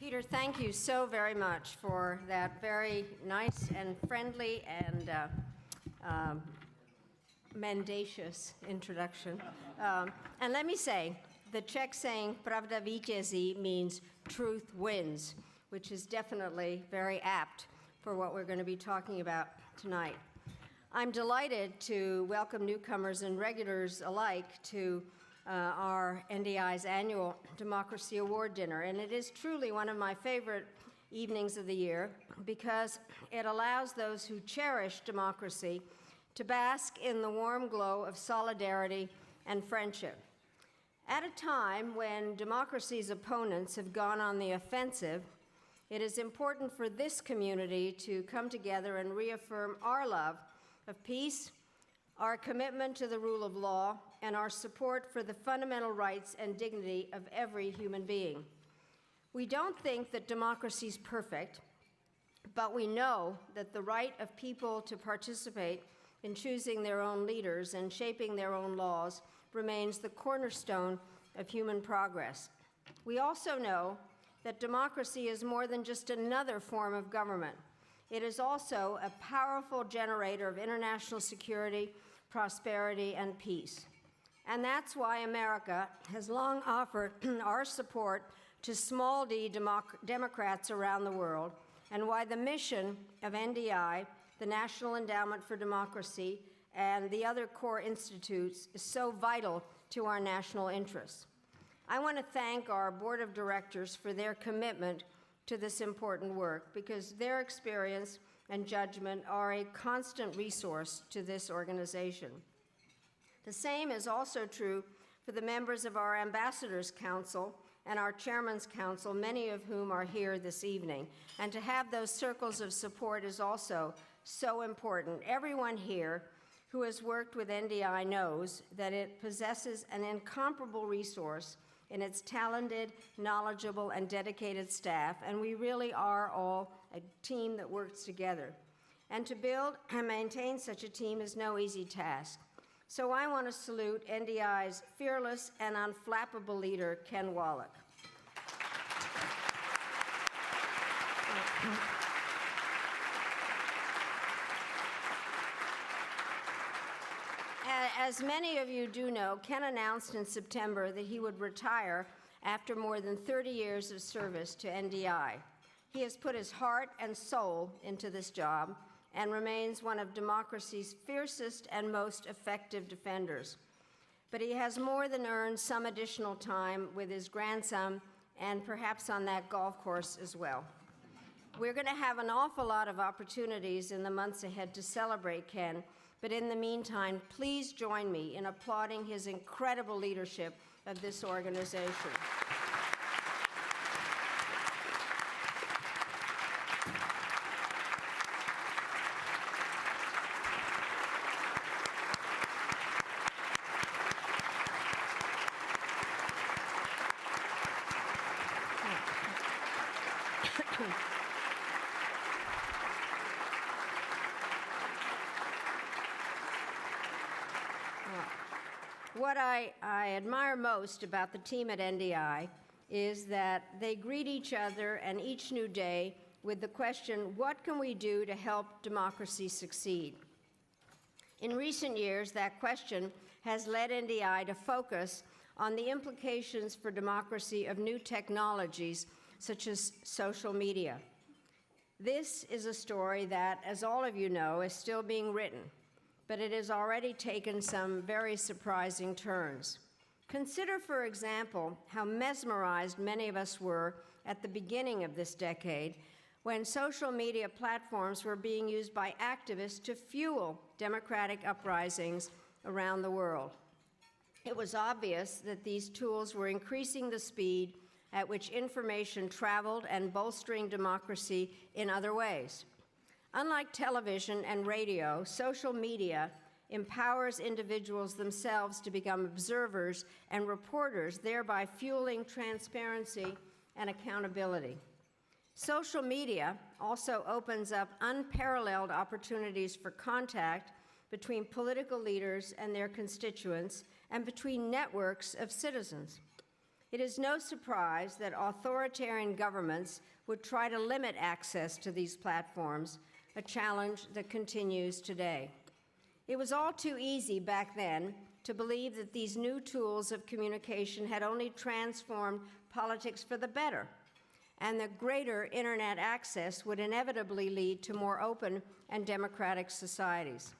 Peter, thank you so very much for that very nice and friendly and mendacious introduction. And let me say, the Czech saying "Pravda vítězí" means truth wins, which is definitely very apt for what we're going to be talking about tonight. I'm delighted to welcome newcomers and regulars alike to our NDI's annual Democracy Award Dinner, and it is truly one of my favorite evenings of the year because it allows those who cherish democracy to bask in the warm glow of solidarity and friendship. At a time when democracy's opponents have gone on the offensive, it is important for this community to come together and reaffirm our love of peace, our commitment to the rule of law, and our support for the fundamental rights and dignity of every human being. We don't think that democracy is perfect, but we know that the right of people to participate in choosing their own leaders and shaping their own laws remains the cornerstone of human progress. We also know that democracy is more than just another form of government. It is also a powerful generator of international security, prosperity, and peace. And that's why America has long offered our support to small d Democrats around the world, and why the mission of NDI, the National Endowment for Democracy, and the other core institutes is so vital to our national interests. I want to thank our board of directors for their commitment to this important work, because their experience and judgment are a constant resource to this organization. The same is also true for the members of our Ambassadors Council and our Chairman's Council, many of whom are here this evening. And to have those circles of support is also so important. Everyone here who has worked with NDI knows that it possesses an incomparable resource in its talented, knowledgeable, and dedicated staff, and we really are all a team that works together. And to build and maintain such a team is no easy task. So I want to salute NDI's fearless and unflappable leader, Ken Wallach. As many of you do know, Ken announced in September that he would retire after more than 30 years of service to NDI. He has put his heart and soul into this job and remains one of democracy's fiercest and most effective defenders. But he has more than earned some additional time with his grandson and perhaps on that golf course as well. We're going to have an awful lot of opportunities in the months ahead to celebrate Ken, but in the meantime, please join me in applauding his incredible leadership of this organization. What I admire most about the team at NDI is that they greet each other and each new day with the question, what can we do to help democracy succeed? In recent years, that question has led NDI to focus on the implications for democracy of new technologies such as social media. This is a story that, as all of you know, is still being written, but it has already taken some very surprising turns. Consider, for example, how mesmerized many of us were at the beginning of this decade when social media platforms were being used by activists to fuel democratic uprisings around the world. It was obvious that these tools were increasing the speed at which information traveled and bolstering democracy in other ways. Unlike television and radio, social media empowers individuals themselves to become observers and reporters, thereby fueling transparency and accountability. Social media also opens up unparalleled opportunities for contact between political leaders and their constituents and between networks of citizens. It is no surprise that authoritarian governments would try to limit access to these platforms, a challenge that continues today. It was all too easy back then to believe that these new tools of communication had only transformed politics for the better, and that greater internet access would inevitably lead to more open and democratic societies.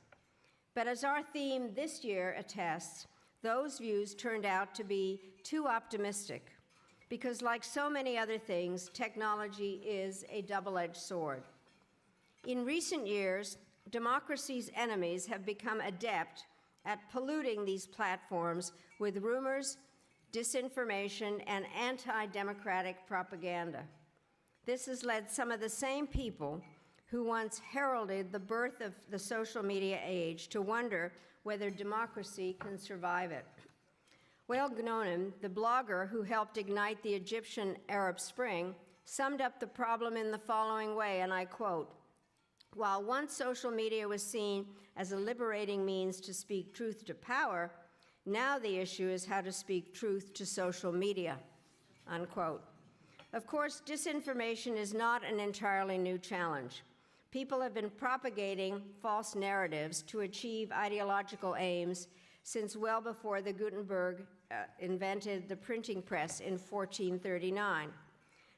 But as our theme this year attests, those views turned out to be too optimistic, because like so many other things, technology is a double-edged sword. In recent years, democracy's enemies have become adept at polluting these platforms with rumors, disinformation, and anti-democratic propaganda. This has led some of the same people who once heralded the birth of the social media age to wonder whether democracy can survive it. Wael Gnonim, the blogger who helped ignite the Egyptian Arab Spring, summed up the problem in the following way, and I quote, "While once social media was seen as a liberating means to speak truth to power, now the issue is how to speak truth to social media," unquote. Of course, disinformation is not an entirely new challenge. People have been propagating false narratives to achieve ideological aims since well before the Gutenberg invented the printing press in 1439.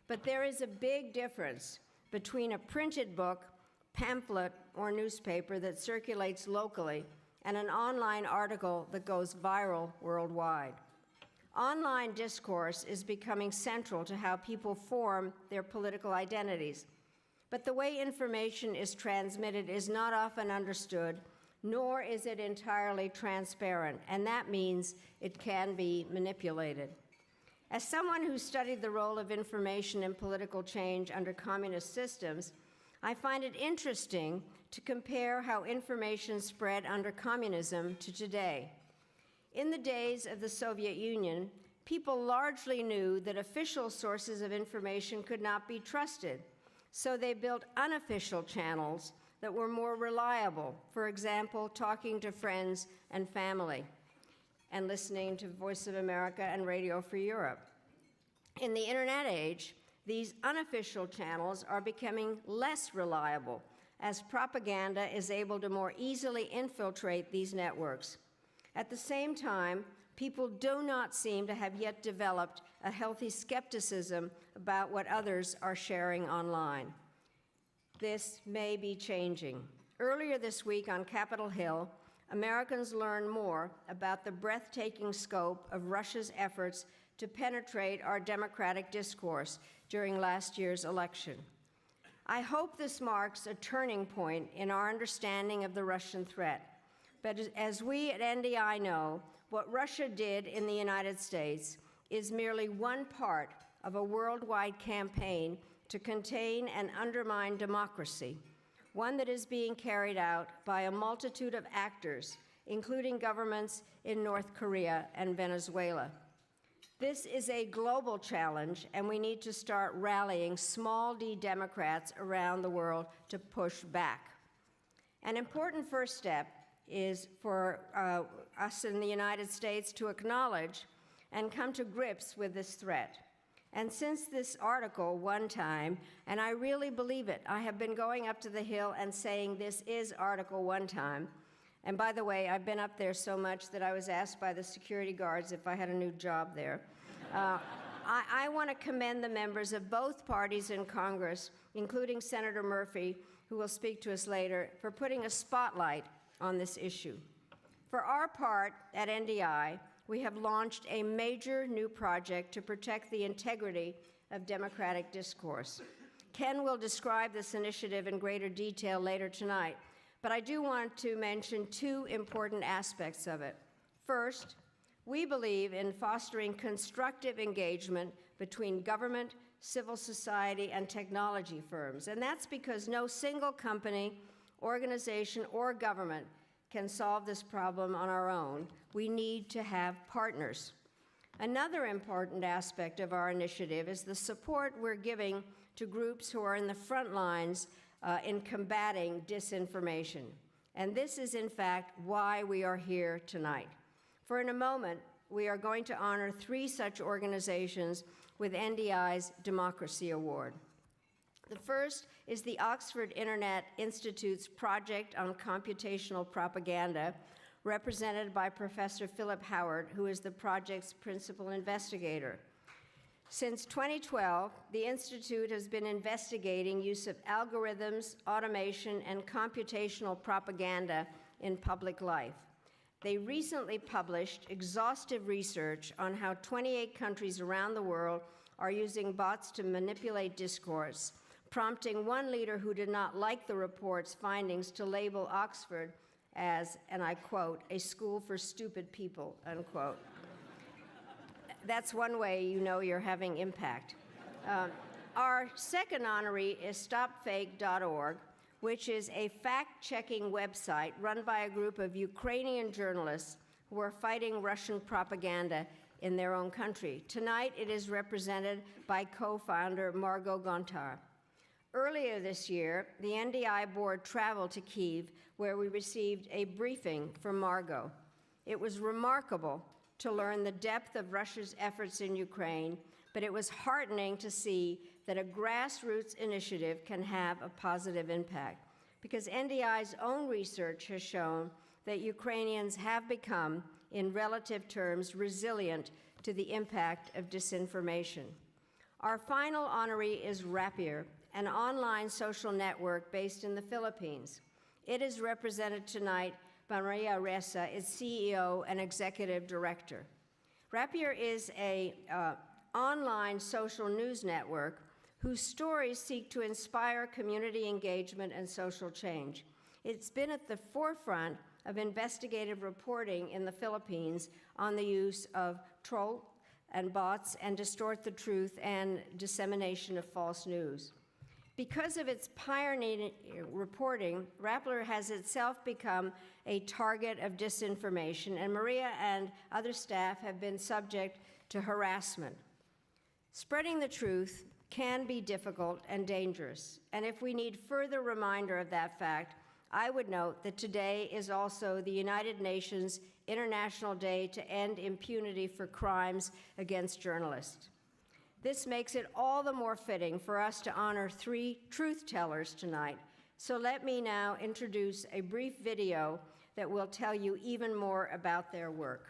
But there is a big difference between a printed book, pamphlet, or newspaper that circulates locally and an online article that goes viral worldwide. Online discourse is becoming central to how people form their political identities. But the way information is transmitted is not often understood, nor is it entirely transparent, and that means it can be manipulated. As someone who studied the role of information in political change under communist systems, I find it interesting to compare how information spread under communism to today. In the days of the Soviet Union, people largely knew that official sources of information could not be trusted, so they built unofficial channels that were more reliable, for example, talking to friends and family, and listening to Voice of America and Radio Free Europe. In the internet age, these unofficial channels are becoming less reliable as propaganda is able to more easily infiltrate these networks. At the same time, people do not seem to have yet developed a healthy skepticism about what others are sharing online. This may be changing. Earlier this week on Capitol Hill, Americans learned more about the breathtaking scope of Russia's efforts to penetrate our democratic discourse during last year's election. I hope this marks a turning point in our understanding of the Russian threat. But as we at NDI know, what Russia did in the United States is merely one part of a worldwide campaign to contain and undermine democracy, one that is being carried out by a multitude of actors, including governments in North Korea and Venezuela. This is a global challenge, and we need to start rallying small d Democrats around the world to push back. An important first step is for us in the United States to acknowledge and come to grips with this threat. And since this article one time, and I really believe it, I have been going up to the Hill and saying this is Article one time. And by the way, I've been up there so much that I was asked by the security guards if I had a new job there. I want to commend the members of both parties in Congress, including Senator Murphy, who will speak to us later, for putting a spotlight on this issue. For our part at NDI, we have launched a major new project to protect the integrity of democratic discourse. Ken will describe this initiative in greater detail later tonight, but I do want to mention two important aspects of it. First, we believe in fostering constructive engagement between government, civil society, and technology firms, and that's because no single company, organization, or government can solve this problem on our own. We need to have partners. Another important aspect of our initiative is the support we're giving to groups who are in the front lines in combating disinformation. And this is, in fact, why we are here tonight. For in a moment, we are going to honor 3 such organizations with NDI's Democracy Award. The first is the Oxford Internet Institute's Project on Computational Propaganda, represented by Professor Philip Howard, who is the project's principal investigator. Since 2012, the Institute has been investigating use of algorithms, automation, and computational propaganda in public life. They recently published exhaustive research on how 28 countries around the world are using bots to manipulate discourse, prompting one leader who did not like the report's findings to label Oxford as, and I quote, "a school for stupid people," unquote. That's one way you know you're having impact. Our second honoree is stopfake.org, which is a fact-checking website run by a group of Ukrainian journalists who are fighting Russian propaganda in their own country. Tonight, it is represented by co-founder Margot Gontar. Earlier this year, the NDI board traveled to Kyiv, where we received a briefing from Margot. It was remarkable to learn the depth of Russia's efforts in Ukraine, but it was heartening to see that a grassroots initiative can have a positive impact, because NDI's own research has shown that Ukrainians have become, in relative terms, resilient to the impact of disinformation. Our final honoree is Rapier, an online social network based in the Philippines. It is represented tonight by Maria Ressa, its CEO and executive director. Rapier is an online social news network whose stories seek to inspire community engagement and social change. It's been at the forefront of investigative reporting in the Philippines on the use of troll and bots and distort the truth and dissemination of false news. Because of its pioneering reporting, Rappler has itself become a target of disinformation, and Maria and other staff have been subject to harassment. Spreading the truth can be difficult and dangerous, and if we need further reminder of that fact, I would note that today is also the United Nations International Day to End Impunity for Crimes Against Journalists. This makes it all the more fitting for us to honor 3 truth tellers tonight. So let me now introduce a brief video that will tell you even more about their work.